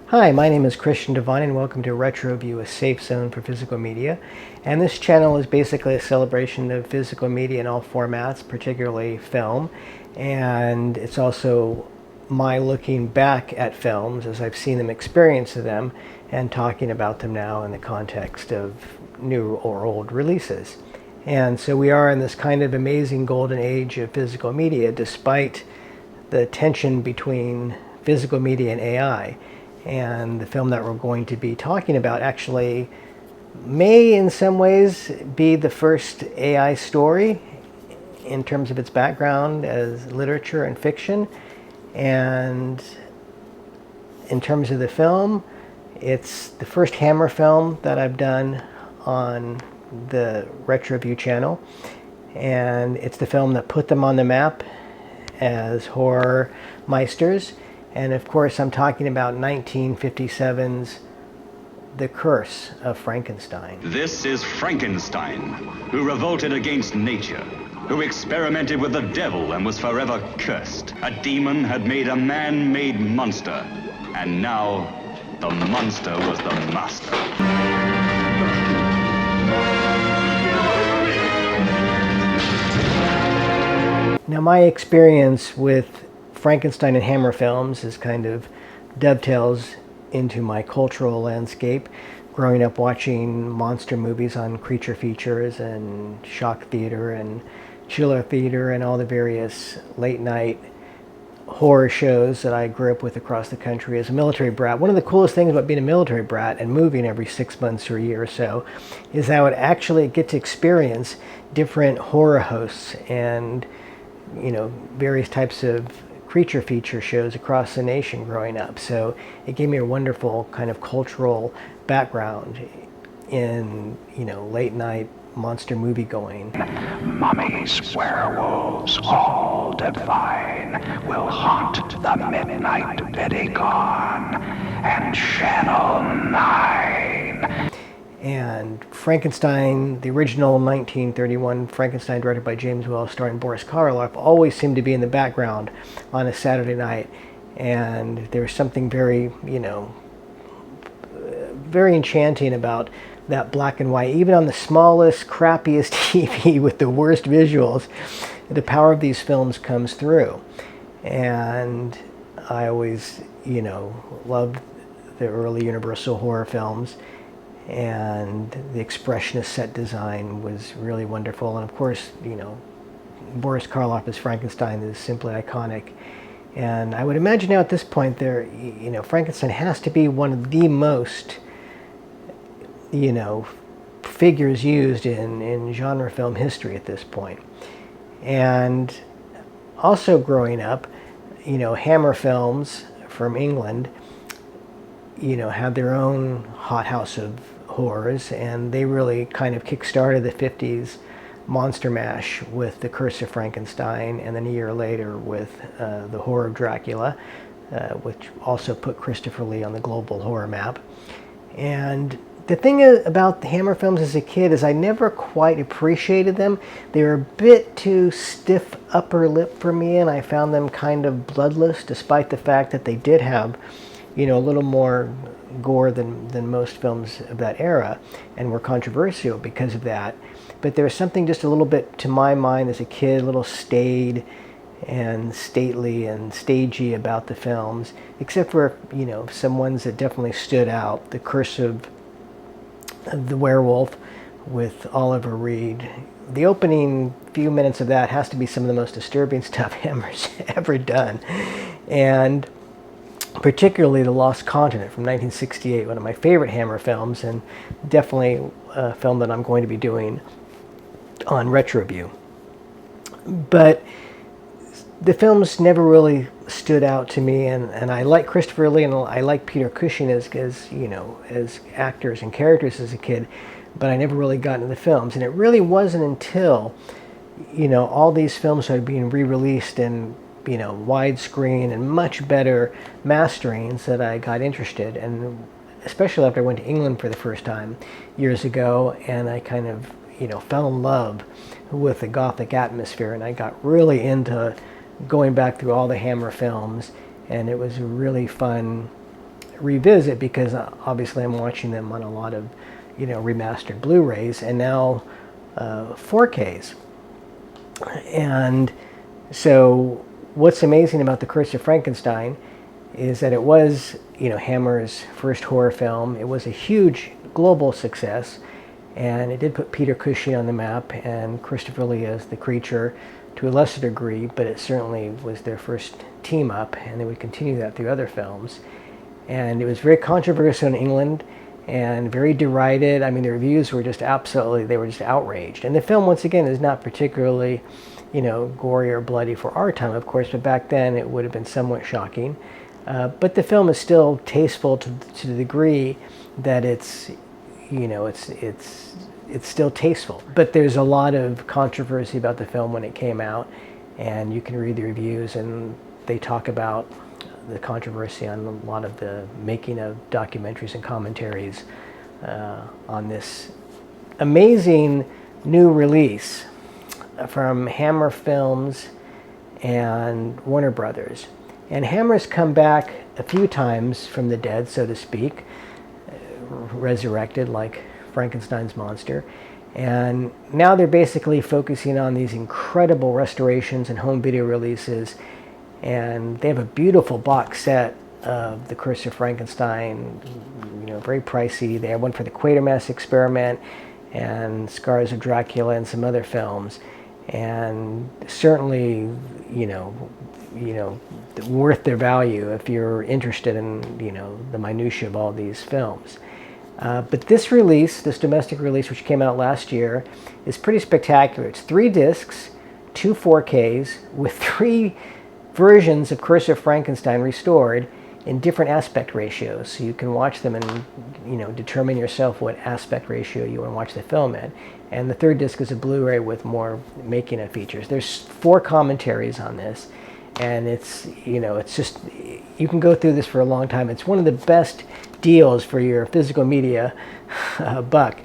Hi, my name is Christian Devine and welcome to Retro View, a safe zone for physical media. And this channel is basically a celebration of physical media in all formats, particularly film. And it's also my looking back at films as I've seen them, experience them, and talking about them now in the context of new or old releases. And so we are in this kind of amazing golden age of physical media, despite the tension between physical media and AI. And the film that we're going to be talking about actually may in some ways be the first AI story in terms of its background as literature and fiction. And in terms of the film, it's the first Hammer film that I've done on the Retro View channel. And it's the film that put them on the map as horror meisters. And of course, I'm talking about 1957's The Curse of Frankenstein. This is Frankenstein, who revolted against nature, who experimented with the devil and was forever cursed. A demon had made a man-made monster, and now the monster was the master. Now, my experience with Frankenstein and Hammer films is kind of dovetails into my cultural landscape. Growing up watching monster movies on Creature Features and Shock Theater and Chiller Theater and all the various late night horror shows that I grew up with across the country as a military brat. One of the coolest things about being a military brat and moving every 6 months or a year or so is I would actually get to experience different horror hosts and, you know, various types of creature feature shows across the nation growing up. So it gave me a wonderful kind of cultural background in, you know, late night monster movie going. Mummies, werewolves, all divine, will haunt the midnight Vidicon and Channel 9. And Frankenstein, the original 1931 Frankenstein, directed by James Whale, starring Boris Karloff, always seemed to be in the background on a Saturday night. And there was something very, you know, very enchanting about that black and white. Even on the smallest, crappiest TV with the worst visuals, the power of these films comes through. And I always, you know, loved the early Universal horror films. And the expressionist set design was really wonderful. And of course, you know, Boris Karloff as Frankenstein is simply iconic. And I would imagine now at this point there, you know, Frankenstein has to be one of the most, you know, figures used in genre film history at this point. And also growing up, you know, Hammer films from England, you know, had their own hothouse of horrors, and they really kind of kick-started the 50s monster mash with The Curse of Frankenstein, and then a year later with The Horror of Dracula, which also put Christopher Lee on the global horror map. And the thing about the Hammer films as a kid is I never quite appreciated them. They were a bit too stiff upper lip for me, and I found them kind of bloodless, despite the fact that they did have, you know, a little more gore than most films of that era, and were controversial because of that. But there was something just a little bit, to my mind as a kid, a little staid and stately and stagey about the films, except for, you know, some ones that definitely stood out. The Curse of the Werewolf with Oliver Reed. The opening few minutes of that has to be some of the most disturbing stuff Hammer's ever done. And particularly The Lost Continent from 1968, one of my favorite Hammer films, and definitely a film that I'm going to be doing on Retro View. But the films never really stood out to me, and I like Christopher Lee and I like Peter Cushing as you know, as actors and characters as a kid, but I never really got into the films. And it really wasn't until, you know, all these films started being re-released in, you know, widescreen and much better masterings that I got interested. And especially after I went to England for the first time years ago, and I kind of, you know, fell in love with the Gothic atmosphere, and I got really into going back through all the Hammer films, and it was a really fun revisit because obviously I'm watching them on a lot of, remastered Blu-rays and now 4Ks. And so what's amazing about The Curse of Frankenstein is that it was, Hammer's first horror film. It was a huge global success, and it did put Peter Cushing on the map and Christopher Lee as the creature to a lesser degree, but it certainly was their first team up, and they would continue that through other films. And it was very controversial in England and very derided. I mean, the reviews were just they were just outraged. And the film, once again, is not particularly, gory or bloody for our time, of course, but back then it would have been somewhat shocking. But the film is still tasteful to the degree that it's still tasteful. But there's a lot of controversy about the film when it came out, and you can read the reviews, and they talk about the controversy on a lot of the making of documentaries and commentaries on this amazing new release from Hammer Films and Warner Brothers. And Hammer's come back a few times from the dead, so to speak, resurrected like Frankenstein's monster. And now they're basically focusing on these incredible restorations and home video releases. And they have a beautiful box set of The Curse of Frankenstein, very pricey. They have one for the Quatermass Experiment and Scars of Dracula and some other films. And certainly, worth their value if you're interested in, the minutiae of all these films. But this release, this domestic release, which came out last year, is pretty spectacular. It's 3 discs, 2 4Ks, with 3 versions of Curse of Frankenstein restored in different aspect ratios. So you can watch them and, determine yourself what aspect ratio you want to watch the film in. And the 3rd disc is a Blu-ray with more making of features. There's 4 commentaries on this. And it's, it's just, you can go through this for a long time. It's one of the best deals for your physical media buck.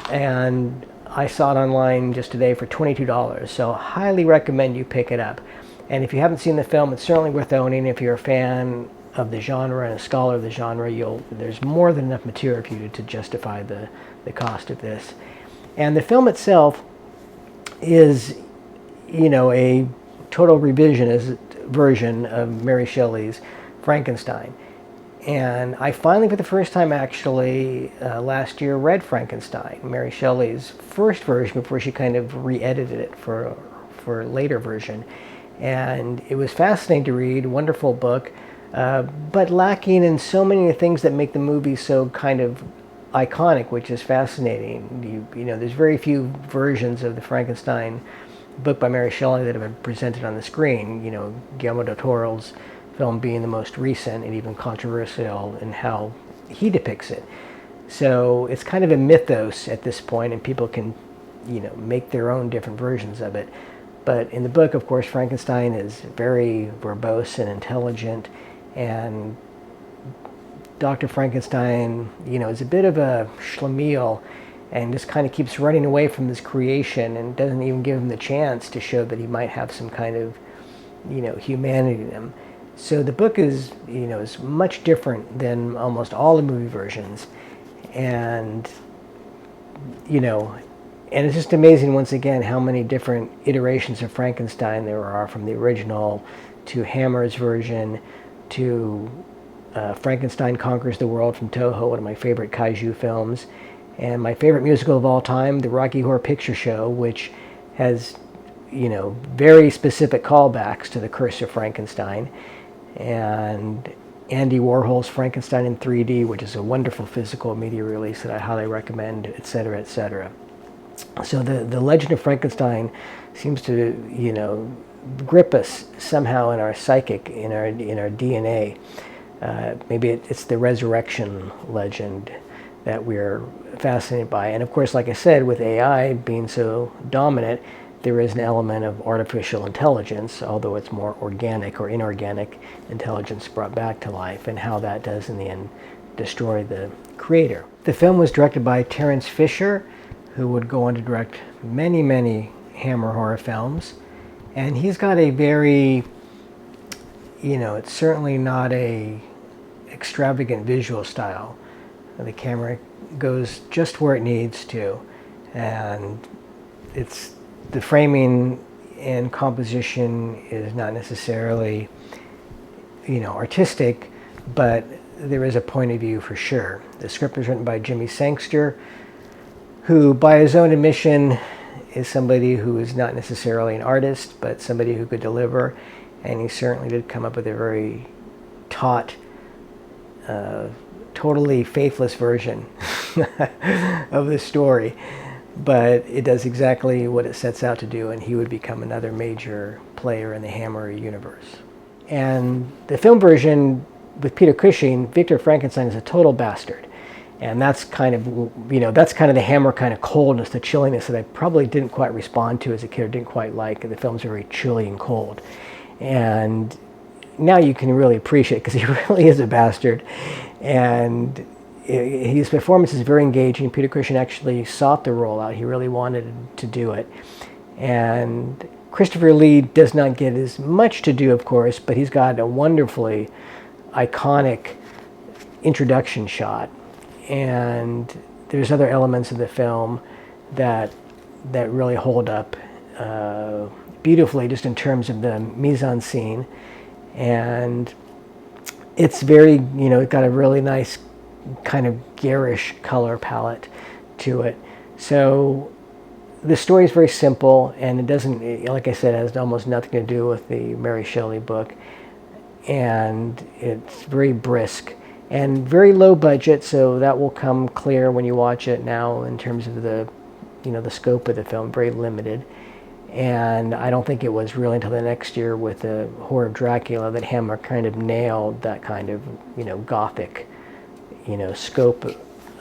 And I saw it online just today for $22. So highly recommend you pick it up. And if you haven't seen the film, it's certainly worth owning. If you're a fan of the genre and a scholar of the genre, there's more than enough material for you to justify the cost of this. And the film itself is, a total revisionist version of Mary Shelley's Frankenstein. And I finally, for the first time actually, last year read Frankenstein, Mary Shelley's first version, before she kind of re-edited it for a later version. And it was fascinating to read, wonderful book, but lacking in so many of the things that make the movie so kind of iconic, which is fascinating. There's very few versions of the Frankenstein book by Mary Shelley that have been presented on the screen. Guillermo del Toro's film being the most recent and even controversial in how he depicts it. So it's kind of a mythos at this point, and people can, make their own different versions of it. But in the book, of course, Frankenstein is very verbose and intelligent, and Dr. Frankenstein, is a bit of a schlemiel and just kind of keeps running away from this creation and doesn't even give him the chance to show that he might have some kind of, humanity in him. So the book is, is much different than almost all the movie versions. And, and it's just amazing, once again, how many different iterations of Frankenstein there are, from the original to Hammer's version to Frankenstein Conquers the World from Toho, one of my favorite kaiju films, and my favorite musical of all time, the Rocky Horror Picture Show, which has, very specific callbacks to The Curse of Frankenstein, and Andy Warhol's Frankenstein in 3D, which is a wonderful physical media release that I highly recommend, etc., etc. So the legend of Frankenstein seems to, grip us somehow in our psychic, in our DNA. Maybe it's the resurrection legend that we're fascinated by. And of course, like I said, with AI being so dominant, there is an element of artificial intelligence, although it's more organic or inorganic intelligence brought back to life, and how that does in the end destroy the creator. The film was directed by Terence Fisher, who would go on to direct many, many Hammer horror films. And he's got a very, it's certainly not a extravagant visual style. The camera goes just where it needs to, and the framing and composition is not necessarily, artistic, but there is a point of view for sure. The script was written by Jimmy Sangster, who by his own admission is somebody who is not necessarily an artist, but somebody who could deliver, and he certainly did come up with a very taut, totally faithless version of the story, but it does exactly what it sets out to do, and he would become another major player in the Hammer universe. And the film version with Peter Cushing, Victor Frankenstein is a total bastard. And that's kind of, that's kind of the Hammer kind of coldness, the chilliness that I probably didn't quite respond to as a kid, or didn't quite like. The film's very chilly and cold. And now you can really appreciate it, because he really is a bastard. And his performance is very engaging. Peter Cushing actually sought the role out. He really wanted to do it. And Christopher Lee does not get as much to do, of course, but he's got a wonderfully iconic introduction shot. And there's other elements of the film that really hold up beautifully, just in terms of the mise-en-scene. And it's very, it's got a really nice kind of garish color palette to it. So the story is very simple, and it doesn't, like I said, it has almost nothing to do with the Mary Shelley book. And it's very brisk and very low budget, so that will come clear when you watch it now in terms of the, the scope of the film, very limited. And I don't think it was really until the next year with the Horror of Dracula that Hammer kind of nailed that kind of, gothic, scope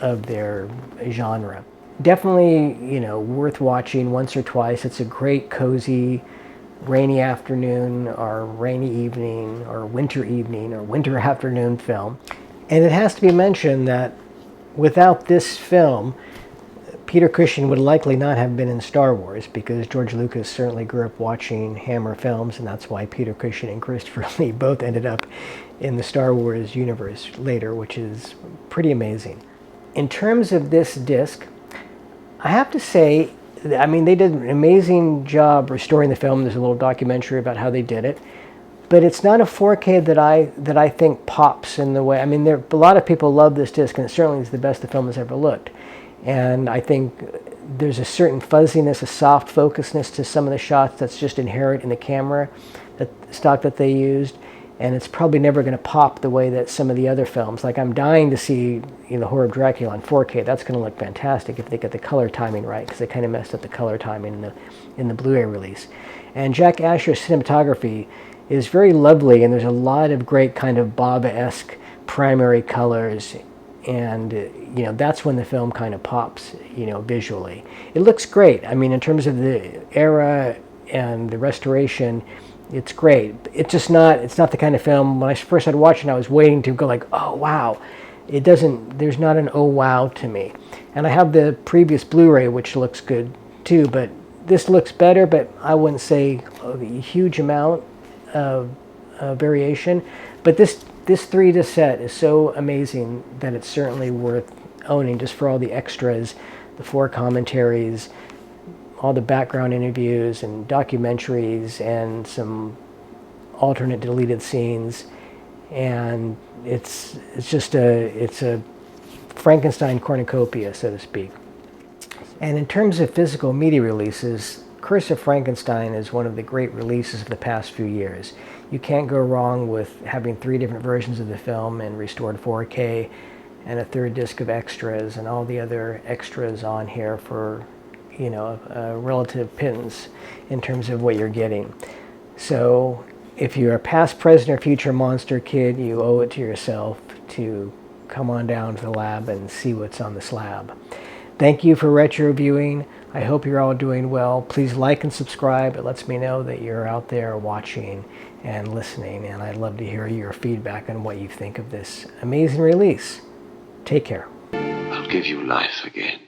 of their genre. Definitely, worth watching once or twice. It's a great, cozy, rainy afternoon or rainy evening or winter afternoon film. And it has to be mentioned that without this film, Peter Cushing would likely not have been in Star Wars, because George Lucas certainly grew up watching Hammer films, and that's why Peter Cushing and Christopher Lee both ended up in the Star Wars universe later, which is pretty amazing. In terms of this disc, I have to say, they did an amazing job restoring the film. There's a little documentary about how they did it. But it's not a 4K that I think pops in the way. A lot of people love this disc, and it certainly is the best the film has ever looked. And I think there's a certain fuzziness, a soft focusness to some of the shots that's just inherent in the camera, stock that they used. And it's probably never going to pop the way that some of the other films. Like, I'm dying to see the Horror of Dracula on 4K. That's going to look fantastic if they get the color timing right, because they kind of messed up the color timing in the Blu-ray release. And Jack Asher's cinematography is very lovely, and there's a lot of great kind of Bava-esque primary colors, and that's when the film kind of pops, visually. It looks great. In terms of the era and the restoration, it's great. It's not the kind of film, when I first started watching, I was waiting to go like, oh wow. There's not an oh wow to me. And I have the previous Blu-ray, which looks good too, but this looks better, but I wouldn't say a huge amount of variation. But this 3-disc set is so amazing that it's certainly worth owning, just for all the extras, the 4 commentaries, all the background interviews and documentaries, and some alternate deleted scenes. And it's a Frankenstein cornucopia, so to speak. And in terms of physical media releases, Curse of Frankenstein is one of the great releases of the past few years. You can't go wrong with having 3 different versions of the film in restored 4K, and a 3rd disc of extras, and all the other extras on here for relative pittance in terms of what you're getting. So if you're a past, present, or future monster kid, you owe it to yourself to come on down to the lab and see what's on the slab. Thank you for retro viewing. I hope you're all doing well. Please like and subscribe. It lets me know that you're out there watching and listening, and I'd love to hear your feedback on what you think of this amazing release. Take care. I'll give you life again.